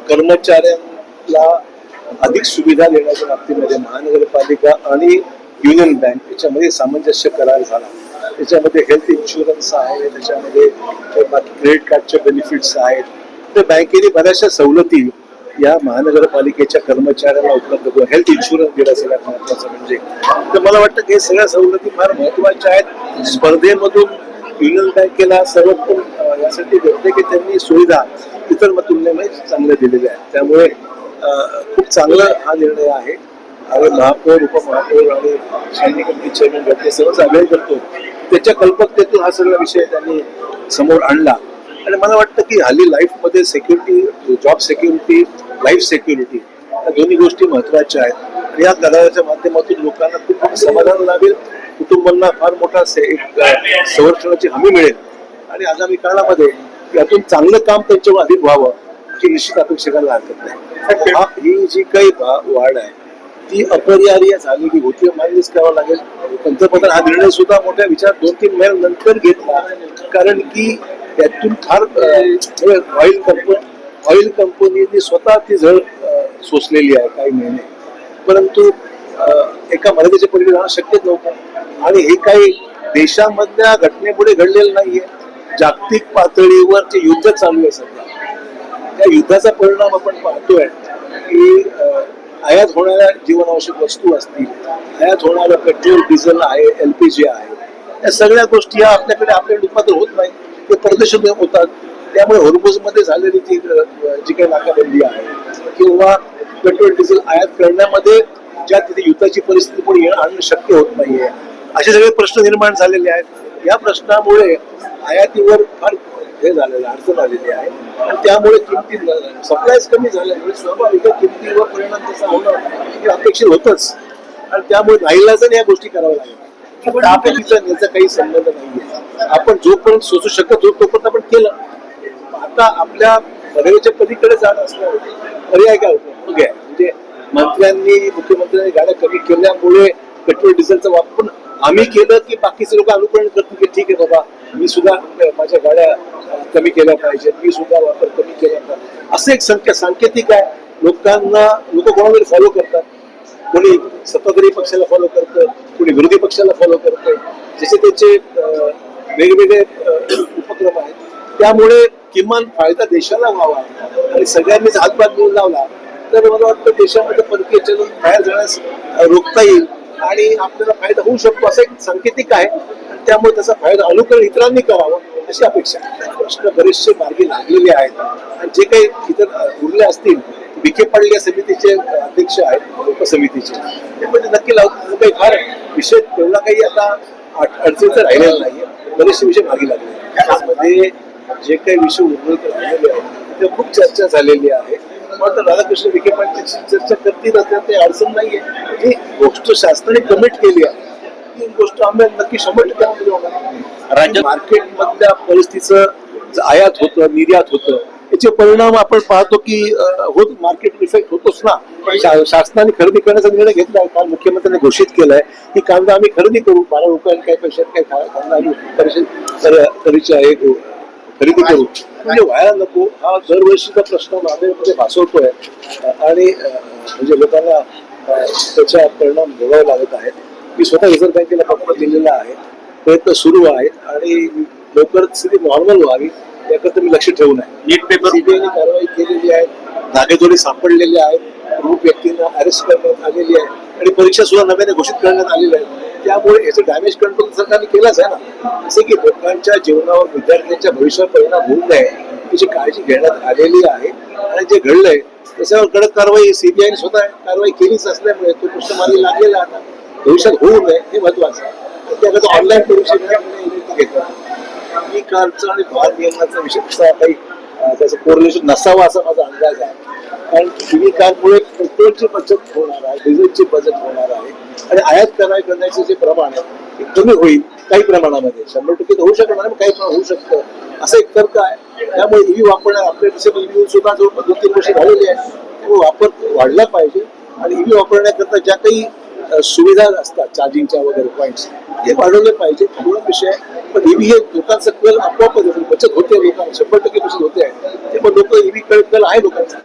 कर्मचाऱ्यांना अधिक सुविधा देण्याच्या बाबतीमध्ये महानगरपालिका आणि युनियन बँक याच्यामध्ये सामंजस्य करार झाला. त्याच्यामध्ये हेल्थ इन्शुरन्स आहे, त्याच्यामध्ये बाकी क्रेडिट कार्डचे बेनिफिट्स आहेत. तर बँकेने बऱ्याचशा सवलती या महानगरपालिकेच्या कर्मचाऱ्यांना उपलब्ध करून हेल्थ इन्शुरन्स दिला सगळ्यात महत्वाचं म्हणजे. तर मला वाटतं की हे सगळ्या सवलती फार महत्वाच्या आहेत. स्पर्धेमधून युनियन बँकेला सर्वोत्तम यासाठी भेटते की त्यांनी सुविधा इतर तुलनेमध्ये चांगल्या दिलेल्या आहेत. त्यामुळे खूप चांगला हा निर्णय आहे. आणि महापौर, उपमहापौर आणि स्टँडिंग कमिटी चेअरमन गट सर्वच आग्रह करतो त्याच्या कल्पकतेतून हा सगळा विषय त्यांनी समोर आणला. आणि मला वाटतं की हल्ली लाईफमध्ये security, job security, life security या दोन्ही गोष्टी महत्वाच्या आहेत. आणि या कराराच्या माध्यमातून लोकांना खूप समाधान लाभेल, कुटुंबांना फार मोठा संरक्षणाची हमी मिळेल आणि आगामी काळामध्ये यातून चांगलं काम त्यांच्यावर अधिक व्हावं ही निश्चित अपेक्षा करायला हरकत नाही. ही जी काही वाढ आहे ती अपरिहार्य झालेली होती, मान्यच करावं लागेल. पंतप्रधान हा निर्णय सुद्धा मोठ्या विचार 2-3 महिन्यानंतर घेतला, कारण की त्यातून फार ऑइल कंपनीने स्वतः ती झळ सोसलेली आहे काही महिने. परंतु एका मर्यादेच्या पलीकडे जाणं शक्यच नव्हतं. आणि हे काही देशामधल्या घटनेपुढे घडलेलं नाहीये. जागतिक पातळीवर जे युद्ध चालू आहे सध्या, त्या युद्धाचा परिणाम आपण पाहतोय की आयात होणाऱ्या जीवनावश्यक वस्तू असतील, आयात होणारं पेट्रोल, डिझेल आहे, LPG आहे, या सगळ्या गोष्टी या आपल्याकडे उत्पादन होत नाही, ते परदेशात होतात. त्यामुळे होर्मुझमध्ये झालेली जी काही नाकाबंदी आहे किंवा पेट्रोल डिझेल आयात करण्यामध्ये ज्या तिथे युद्धाची परिस्थिती पण येणं आणणं शक्य होत नाहीये, असे सगळे प्रश्न निर्माण झालेले आहेत. या प्रश्नामुळे आयातीवर फार हे झालेलं अडचण आलेली आहे आणि त्यामुळे किमती सप्लायच कमी झाल्यामुळे स्वाभाविक किमतीवर परिणाम त्याचा होणं हे अपेक्षित होतच. आणि त्यामुळे नाईलाजाने या गोष्टी कराव्या लागल्या. पण आपल्याचा याचा काही संबंध नाहीये. आपण जोपर्यंत सोचू शकत होतो तोपर्यंत आपण केलं. आता आपल्या मर्यादेच्या पलीकडे जाणं असल्यामुळे पर्याय काय होतो म्हणजे मंत्र्यांनी, मुख्यमंत्र्यांनी गाड्या कमी केल्यामुळे पेट्रोल डिझेलचा वापर आम्ही केलं की बाकीचे लोक अनुकरण करतील की ठीक आहे बाबा मी सुद्धा माझ्या गाड्या कमी केल्या पाहिजेत, मी सुद्धा वापर कमी केला पाहिजे, असं एक सांकेतिक आहे. लोक कोणाकडे फॉलो करतात. कोणी सत्ताधारी पक्षाला फॉलो करतं, कोणी विरोधी पक्षाला फॉलो करतं, जसे त्याचे वेगवेगळे उपक्रम आहेत. त्यामुळे किमान फायदा देशाला व्हावा आणि सगळ्यांनीच हातभार मिळून लावला तर मला वाटतं देशामध्ये परकीय चलन बाहेर जाण्यास रोखता येईल आणि आपल्याला फायदा होऊ शकतो असं एक सांकेतिक आहे. आणि त्यामुळे त्याचा फायदा अनुकरण इतरांनी करावं अशी अपेक्षा आहे. प्रश्न बरेचसे मार्गी लागलेले आहेत आणि जे काही इतर उरले असतील, विखे पाडल्या समितीचे अध्यक्ष आहेत उपसमितीचे, ते म्हणजे नक्की लावतो. काही फार विषय तेवढा काही आता अडचणीचा राहिलेला नाहीये. बरेचसे विषय मार्गी लागले. त्यामध्ये जे काही विषय उर्वरित राहिलेले आहेत ते खूप चर्चा झालेली आहे. मात्र राधाकृष्ण विखे पाटील चर्चा करतील ते अडचण नाहीये. ही गोष्ट शासनाने कमिट केली आहे, ती गोष्ट आम्ही नक्की 100% होणार. राज्य मार्केटमधल्या परिस्थितीचं आयात होतं, निर्यात होतं, याचे परिणाम आपण पाहतो की मार्केट इफेक्ट होतोच ना. शासनाने खरेदी करण्याचा निर्णय घेतला आहे. काल मुख्यमंत्र्यांनी घोषित केलाय की कांदा आम्ही खरेदी करू, 12 रुपयांनी काही पैशात काही कांदा आम्ही खरेदी करू, म्हणजे व्हायला नको. हा दरवर्षीचा प्रश्न नांदेडमध्ये भासवतोय आणि म्हणजे लोकांना त्याचा परिणाम भोगावे लागत आहेत. मी स्वतः रिझर्व्ह बँकेला पत्र दिलेला आहे, प्रयत्न सुरू आहेत आणि लवकरच स्थिती नॉर्मल व्हावी याकरता मी लक्ष ठेवून आहे. नीट पेपर सीबीआयने कारवाई केलेली आहे, धागेदोरे सापडलेले आहेत, प्रमुख व्यक्तींना अरेस्ट करण्यात आलेली आहे आणि परीक्षा सुद्धा नव्याने घोषित करण्यात आलेल्या आहेत. त्यामुळे याचं डॅमेज कंट्रोल सरकारने केलाच आहे ना. जसे की लोकांच्या जीवनावर, विद्यार्थ्यांच्या भविष्यावर परिणाम होऊ नये याची काळजी घेण्यात आलेली आहे. आणि जे घडलंय त्याच्यावर कडक कारवाई सीबीआयने स्वतः कारवाई केलीच असल्यामुळे तो प्रश्न मार्गी लागलेला आता भविष्यात होऊ नये हे महत्वाचं आहे. त्याकरता ऑनलाईन परीक्षा घेतात. ई कारचा आणि भार नियमनाचा विषय कसा काही त्याचं कोरिलेशन नसावं असा माझा अंदाज आहे. कारण ई कारमुळे पेट्रोलची बचत होणार आहे, डिझेलची बचत होणार आहे आणि आयात करण्याचे जे प्रमाण आहे ते कमी होईल काही प्रमाणामध्ये. 100% तर होऊ शकणार नाही, काही प्रमाण होऊ शकतं असं एक तर्क आहे. त्यामुळे ईव्ही वापरणार आपल्या डिसेबल ईव्ही सुद्धा जो 2-3 वर्ष झालेली आहे तो वापर वाढला पाहिजे. आणि ईव्ही वापरण्याकरता ज्या काही सुविधा असतात चार्जिंगच्या वगैरे पॉईंट्स हे वाढवले पाहिजे. पूर्ण विषय पण ईव्ही हे लोकांचा कल आपोआप बचत होते, लोकांना 100% बचत होते आहे. ते पण लोक ईव्ही कल आहे लोकांचा.